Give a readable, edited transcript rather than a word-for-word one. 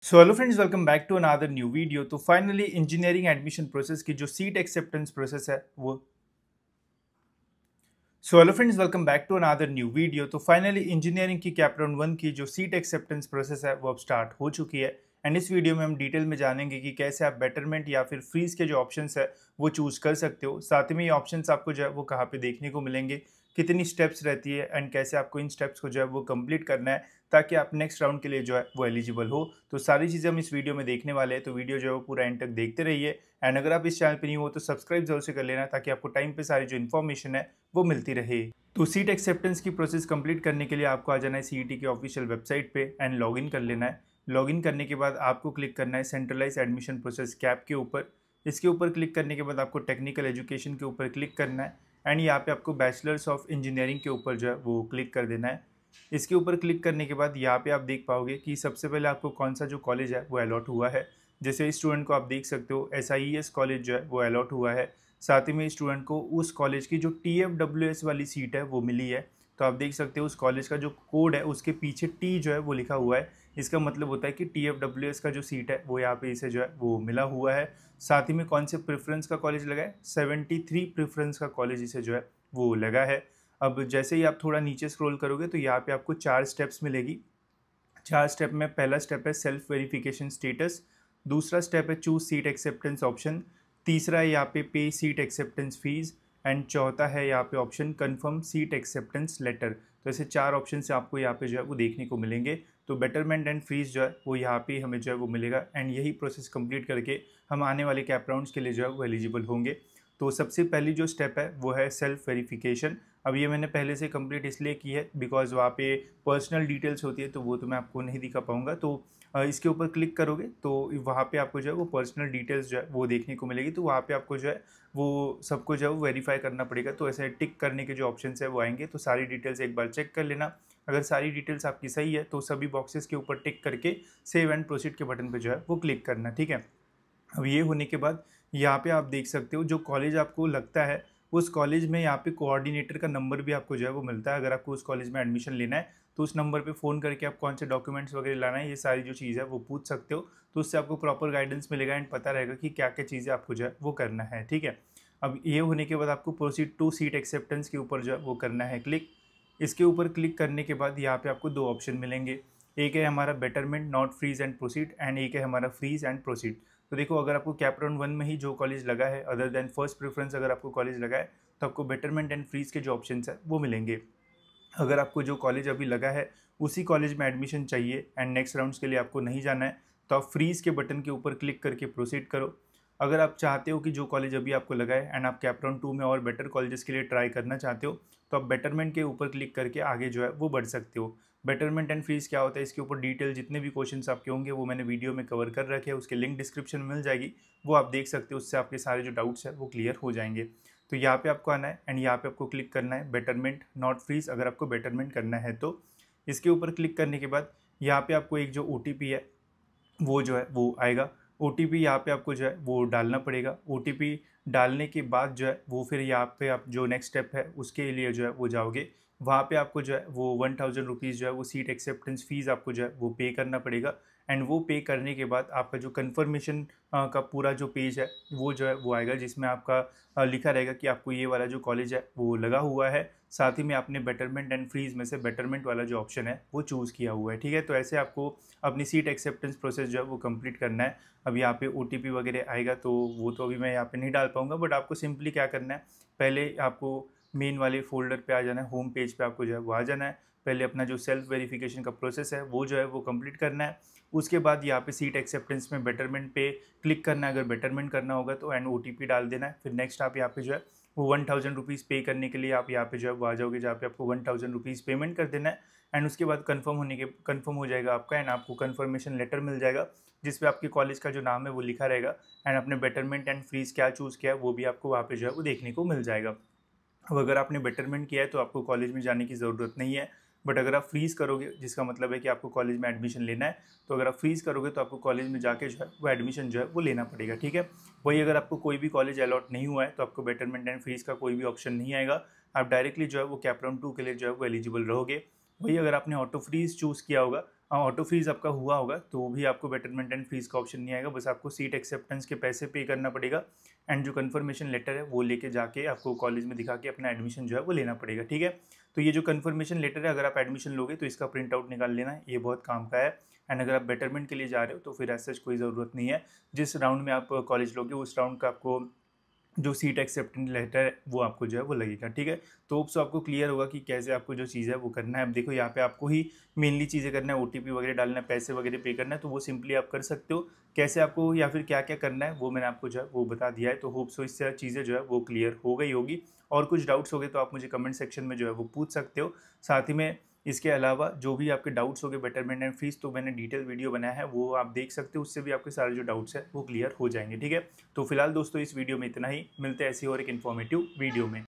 So hello friends, welcome back to another new video. तो finally engineering admission process की जो seat acceptance process है वो so hello friends, welcome back to another new video. तो finally engineering की CAP round 1 की जो seat acceptance process है वो अब स्टार्ट हो चुकी है। एंड इस वीडियो में हम डिटेल में जानेंगे कि कैसे आप बेटरमेंट या फिर फ्रीज के जो ऑप्शंस है वो चूज कर सकते हो। साथ ही में ये ऑप्शंस आपको जो है वो कहाँ पे देखने को मिलेंगे, कितनी स्टेप्स रहती है एंड कैसे आपको इन स्टेप्स को जो है वो कंप्लीट करना है ताकि आप नेक्स्ट राउंड के लिए जो है वो एलिजिबल हो। तो सारी चीज़ें हम इस वीडियो में देखने वाले हैं, तो वीडियो जो है वो पूरा एंड तक देखते रहिए। एंड अगर आप इस चैनल पर न्यू हो तो सब्सक्राइब जरूर से कर लेना ताकि आपको टाइम पे सारी जो इन्फॉर्मेशन है वो मिलती रहे। तो सीट एक्सेप्टेंस की प्रोसेस कंप्लीट करने के लिए आपको आ जाना है सीईटी की ऑफिशियल वेबसाइट पे एंड लॉगिन कर लेना है। लॉगिन करने के बाद आपको क्लिक करना है सेंट्रलाइज एडमिशन प्रोसेस कैप के ऊपर। इसके ऊपर क्लिक करने के बाद आपको टेक्निकल एजुकेशन के ऊपर क्लिक करना है एंड यहाँ पे आपको बैचलर्स ऑफ इंजीनियरिंग के ऊपर जो है वो क्लिक कर देना है। इसके ऊपर क्लिक करने के बाद यहाँ पे आप देख पाओगे कि सबसे पहले आपको कौन सा जो कॉलेज है वो अलॉट हुआ है। जैसे स्टूडेंट को आप देख सकते हो SIES कॉलेज जो है वो अलॉट हुआ है। साथ ही में स्टूडेंट को उस कॉलेज की जो TFWS वाली सीट है वो मिली है। तो आप देख सकते हो उस कॉलेज का जो कोड है उसके पीछे टी जो है वो लिखा हुआ है। इसका मतलब होता है कि TFWS का जो सीट है वो यहाँ पे इसे जो है वो मिला हुआ है। साथ ही में कौन से प्रेफरेंस का कॉलेज लगा है, 73 प्रेफरेंस का कॉलेज इसे जो है वो लगा है। अब जैसे ही आप थोड़ा नीचे स्क्रॉल करोगे तो यहाँ पे आपको 4 स्टेप्स मिलेगी। 4 स्टेप में पहला स्टेप है सेल्फ वेरिफिकेशन स्टेटस, दूसरा स्टेप है चूज सीट एक्सेप्टेंस ऑप्शन, तीसरा है यहाँ पे सीट एक्सेप्टेंस फीस एंड चौथा है यहाँ पे option confirm seat acceptance letter. तो ऐसे 4 ऑप्शन से आपको यहाँ पे जो है वो देखने को मिलेंगे। तो बेटरमेंट एंड फीस जो है वो यहाँ पे हमें जो है वो मिलेगा एंड यही प्रोसेस कंप्लीट करके हम आने वाले कैप राउंड्स के लिए जो है वो एलिजिबल होंगे। तो सबसे पहली जो स्टेप है वो है सेल्फ वेरिफिकेशन। अब ये मैंने पहले से कंप्लीट इसलिए की है बिकॉज वहाँ पे पर्सनल डिटेल्स होती है तो वो तो मैं आपको नहीं दिखा पाऊँगा। तो इसके ऊपर क्लिक करोगे तो वहाँ पे आपको जो है वो पर्सनल डिटेल्स जो है वो देखने को मिलेगी। तो वहाँ पे आपको जो है वो सबको जो है वो वेरीफाई करना पड़ेगा। तो ऐसे टिक करने के जो ऑप्शन है वो आएंगे, तो सारी डिटेल्स एक बार चेक कर लेना। अगर सारी डिटेल्स आपकी सही है तो सभी बॉक्सेस के ऊपर टिक करके सेव एंड प्रोसीड के बटन पर जो है वो क्लिक करना, ठीक है। अब ये होने के बाद यहाँ पे आप देख सकते हो जो कॉलेज आपको लगता है उस कॉलेज में यहाँ पे कोऑर्डिनेटर का नंबर भी आपको जो है वो मिलता है। अगर आपको उस कॉलेज में एडमिशन लेना है तो उस नंबर पे फ़ोन करके आप कौन से डॉक्यूमेंट्स वगैरह लाना है ये सारी जो चीज़ है वो पूछ सकते हो। तो उससे आपको प्रॉपर गाइडेंस मिलेगा एंड पता रहेगा कि क्या क्या चीज़ें आपको जो है वो करना है, ठीक है। अब ये होने के बाद आपको प्रोसीड टू सीट एक्सेप्टेंस के ऊपर जो है वो करना है क्लिक। इसके ऊपर क्लिक करने के बाद यहाँ पे आपको 2 ऑप्शन मिलेंगे। एक है हमारा betterment not freeze and proceed and एक है हमारा फ्रीज एंड प्रोसीड। तो देखो अगर आपको कैप राउंड 1 में ही जो कॉलेज लगा है अदर देन फर्स्ट प्रेफरेंस अगर आपको कॉलेज लगा है तो आपको बेटरमेंट एंड फ्रीज के जो ऑप्शन है वो मिलेंगे। अगर आपको जो कॉलेज अभी लगा है उसी कॉलेज में एडमिशन चाहिए एंड नेक्स्ट राउंड्स के लिए आपको नहीं जाना है तो आप फ्रीज के बटन के ऊपर क्लिक करके प्रोसीड करो। अगर आप चाहते हो कि जो कॉलेज अभी आपको लगा है एंड आप कैप राउंड 2 में और बेटर कॉलेजेस के लिए ट्राई करना चाहते हो तो आप बेटरमेंट के ऊपर क्लिक करके आगे जो है वो बढ़ सकते हो। बेटरमेंट एंड फीस क्या होता है इसके ऊपर डिटेल जितने भी क्वेश्चंस आपके होंगे वो मैंने वीडियो में कवर कर रखे हैं, उसके लिंक डिस्क्रिप्शन में मिल जाएगी, वो आप देख सकते हो। उससे आपके सारे जो डाउट्स है वो क्लियर हो जाएंगे। तो यहाँ पे आपको आना है एंड यहाँ पे आपको क्लिक करना है बेटरमेंट नॉट फीस अगर आपको बेटरमेंट करना है तो। इसके ऊपर क्लिक करने के बाद यहाँ पे आपको एक जो OTP है वो जो है वो आएगा। OTP यहाँ पे आपको जो है वो डालना पड़ेगा। OTP डालने के बाद जो है वो फिर यहाँ पे आप जो नेक्स्ट स्टेप है उसके लिए जो है वो जाओगे। वहाँ पे आपको जो है वो 1000 रुपीज़ जो है वो सीट एक्सेप्टेंस फीस आपको जो है वो पे करना पड़ेगा। एंड वो पे करने के बाद आपका जो कन्फर्मेशन का पूरा जो पेज है वो जो है वो आएगा जिसमें आपका लिखा रहेगा कि आपको ये वाला जो कॉलेज है वो लगा हुआ है। साथ ही में आपने बेटरमेंट एंड फ्रीज में से बेटरमेंट वाला जो ऑप्शन है वो चूज़ किया हुआ है, ठीक है। तो ऐसे आपको अपनी सीट एक्सेप्टेंस प्रोसेस जो है वो कंप्लीट करना है। अब यहाँ पे OTP वगैरह आएगा तो वो तो अभी मैं यहाँ पे नहीं डाल पाऊँगा, बट आपको सिंपली क्या करना है, पहले आपको मेन वाले फोल्डर पे आ जाना है, होम पेज पे आपको जो है वो आ जाना है। पहले अपना जो सेल्फ वेरिफिकेशन का प्रोसेस है वो जो है वो कंप्लीट करना है। उसके बाद यहाँ पे सीट एक्सेप्टेंस में बेटरमेंट पे क्लिक करना है, अगर बेटरमेंट करना होगा तो एंड OTP डाल देना है। फिर नेक्स्ट आप यहाँ पे जो है वो 1000 रुपीज़ पे करने के लिए आप यहाँ पे जो है वो आ जाओगे जहाँ पे आपको 1000 रुपीज़ पेमेंट कर देना है। एंड उसके बाद कंफर्म हो जाएगा आपका एंड आपको कंफर्मेशन लेटर मिल जाएगा जिसपे आपके कॉलेज का जो नाम है वो लिखा रहेगा एंड अपने बेटरमेंट एंड फ्रीज क्या चूज़ किया है वो भी आपको वहाँ पे जो है वो देखने को मिल जाएगा। अब अगर आपने बेटरमेंट किया है तो आपको कॉलेज में जाने की ज़रूरत नहीं है, बट अगर आप फ्रीज़ करोगे जिसका मतलब है कि आपको कॉलेज में एडमिशन लेना है, तो अगर आप फ्रीज़ करोगे तो आपको कॉलेज में जाके जो है वो एडमिशन जो है वो लेना पड़ेगा, ठीक है। वही अगर आपको कोई भी कॉलेज अलॉट नहीं हुआ है तो आपको बेटरमेंट एंड फ्रीज़ का कोई भी ऑप्शन नहीं आएगा। आप डायरेक्टली जो है वो कैप राउंड 2 के लिए जो है वो एलिजिबल रहोगे। वही अगर आपने ऑटो फ्रीज़ चूज़ किया होगा ऑटो फ्रीज आपका हुआ होगा तो भी आपको बेटरमेंट एंड फीस का ऑप्शन नहीं आएगा, बस आपको सीट एक्सेप्टेंस के पैसे पे करना पड़ेगा एंड जो कन्फर्मेशन लेटर है वो लेके जाके आपको कॉलेज में दिखा के अपना एडमिशन जो है वो लेना पड़ेगा। ठीक है, तो ये जो कन्फर्मेशन लेटर है अगर आप एडमिशन लोगे तो इसका प्रिंट आउट निकाल लेना, ये बहुत काम का है। एंड अगर आप बेटरमेंट के लिए जा रहे हो तो फिर ऐसा कोई ज़रूरत नहीं है, जिस राउंड में आप कॉलेज लोगे उस राउंड का आपको जो सीट एक्सेप्टेंस लेटर है वो आपको जो है वो लगेगा। ठीक है, तो होप्स आपको क्लियर होगा कि कैसे आपको जो चीज़ है वो करना है। अब देखो यहाँ पे आपको ही मेनली चीज़ें करना है, ओटीपी वगैरह डालना है, पैसे वगैरह पे करना है, तो वो सिंपली आप कर सकते हो। कैसे आपको या फिर क्या क्या करना है वो मैंने आपको जो है वो बता दिया है। तो होप्स इससे चीज़ें जो है वो क्लियर हो गई होगी। और कुछ डाउट्स हो गए तो आप मुझे कमेंट सेक्शन में जो है वो पूछ सकते हो। साथ ही में इसके अलावा जो भी आपके डाउट्स हो गए बेटरमेंट एंड फीस, तो मैंने डिटेल वीडियो बनाया है वो आप देख सकते हो, उससे भी आपके सारे जो डाउट्स है वो क्लियर हो जाएंगे। ठीक है, तो फिलहाल दोस्तों इस वीडियो में इतना ही, मिलते हैं ऐसी और एक इन्फॉर्मेटिव वीडियो में।